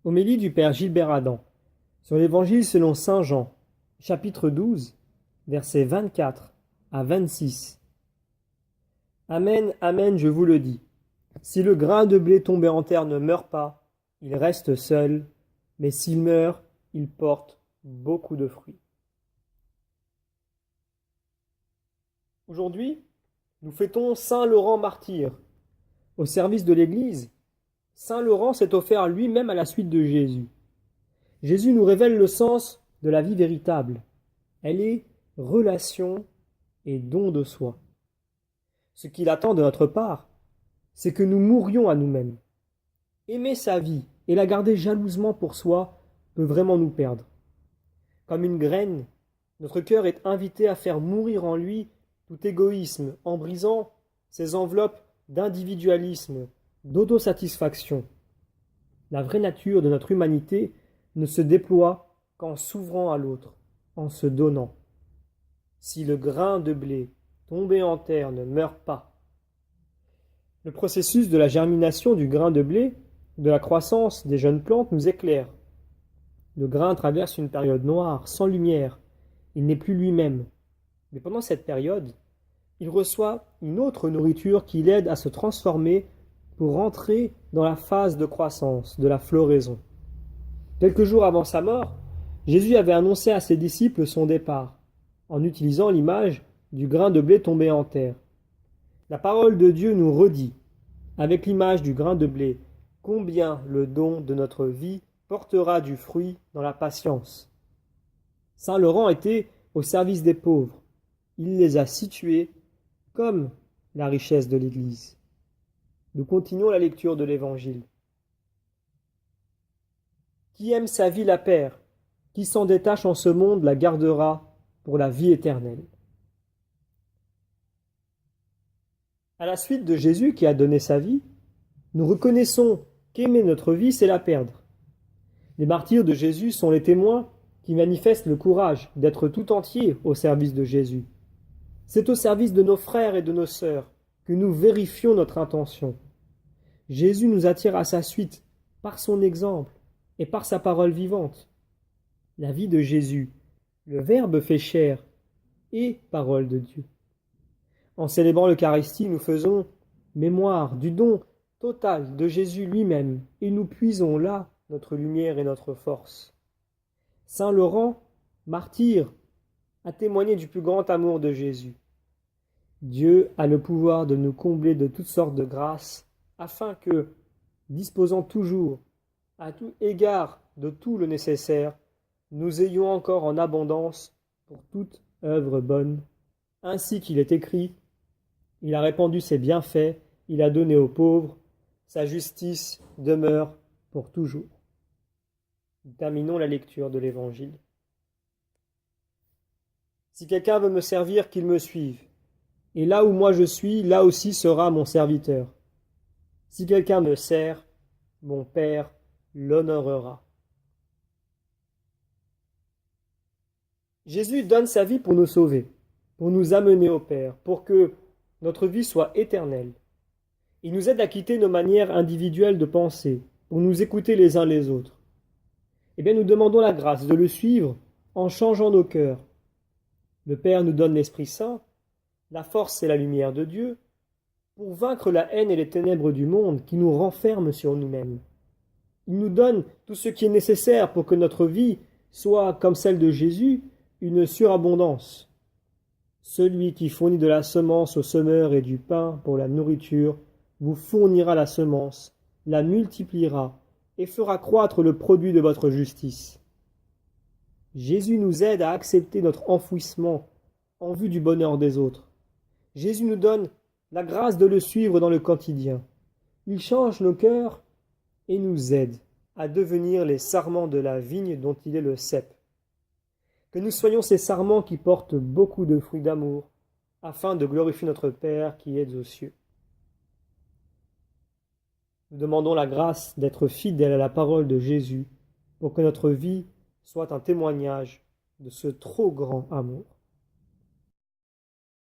Homélie du Père Gilbert Adam sur l'Évangile selon saint Jean, chapitre 12, versets 24 à 26. Amen, amen, je vous le dis. Si le grain de blé tombé en terre ne meurt pas, il reste seul, mais s'il meurt, il porte beaucoup de fruits. Aujourd'hui, nous fêtons Saint Laurent martyr. Au service de l'Église, Saint Laurent s'est offert lui-même à la suite de Jésus. Jésus nous révèle le sens de la vie véritable. Elle est relation et don de soi. Ce qu'il attend de notre part, c'est que nous mourions à nous-mêmes. Aimer sa vie et la garder jalousement pour soi peut vraiment nous perdre. Comme une graine, notre cœur est invité à faire mourir en lui tout égoïsme en brisant ses enveloppes d'individualisme, d'autosatisfaction. La vraie nature de notre humanité ne se déploie qu'en s'ouvrant à l'autre, en se donnant. Si le grain de blé tombé en terre ne meurt pas. Le processus de la germination du grain de blé, de la croissance des jeunes plantes nous éclaire. Le grain traverse une période noire, sans lumière. Il n'est plus lui-même. Mais pendant cette période, il reçoit une autre nourriture qui l'aide à se transformer pour entrer dans la phase de croissance, de la floraison. Quelques jours avant sa mort, Jésus avait annoncé à ses disciples son départ, en utilisant l'image du grain de blé tombé en terre. La parole de Dieu nous redit, avec l'image du grain de blé, combien le don de notre vie portera du fruit dans la patience. Saint Laurent était au service des pauvres. Il les a situés comme la richesse de l'Église. Nous continuons la lecture de l'Évangile. Qui aime sa vie la perd, qui s'en détache en ce monde la gardera pour la vie éternelle. À la suite de Jésus qui a donné sa vie, nous reconnaissons qu'aimer notre vie, c'est la perdre. Les martyrs de Jésus sont les témoins qui manifestent le courage d'être tout entier au service de Jésus. C'est au service de nos frères et de nos sœurs que nous vérifions notre intention. Jésus nous attire à sa suite par son exemple et par sa parole vivante. La vie de Jésus, le Verbe fait chair, est parole de Dieu. En célébrant l'Eucharistie, nous faisons mémoire du don total de Jésus lui-même et nous puisons là notre lumière et notre force. Saint Laurent, martyr, a témoigné du plus grand amour de Jésus. Dieu a le pouvoir de nous combler de toutes sortes de grâces afin que, disposant toujours, à tout égard de tout le nécessaire, nous ayons encore en abondance pour toute œuvre bonne. Ainsi qu'il est écrit, il a répandu ses bienfaits, il a donné aux pauvres, sa justice demeure pour toujours. Nous terminons la lecture de l'Évangile. Si quelqu'un veut me servir, qu'il me suive. Et là où moi je suis, là aussi sera mon serviteur. Si quelqu'un me sert, mon Père l'honorera. Jésus donne sa vie pour nous sauver, pour nous amener au Père, pour que notre vie soit éternelle. Il nous aide à quitter nos manières individuelles de penser, pour nous écouter les uns les autres. Eh bien, nous demandons la grâce de le suivre en changeant nos cœurs. Le Père nous donne l'Esprit Saint, la force et la lumière de Dieu, pour vaincre la haine et les ténèbres du monde qui nous renferment sur nous-mêmes. Il nous donne tout ce qui est nécessaire pour que notre vie soit, comme celle de Jésus, une surabondance. Celui qui fournit de la semence au semeur et du pain pour la nourriture vous fournira la semence, la multipliera et fera croître le produit de votre justice. Jésus nous aide à accepter notre enfouissement en vue du bonheur des autres. Jésus nous donne la grâce de le suivre dans le quotidien. Il change nos cœurs et nous aide à devenir les sarments de la vigne dont il est le cep. Que nous soyons ces sarments qui portent beaucoup de fruits d'amour, afin de glorifier notre Père qui est aux cieux. Nous demandons la grâce d'être fidèles à la parole de Jésus pour que notre vie soit un témoignage de ce trop grand amour.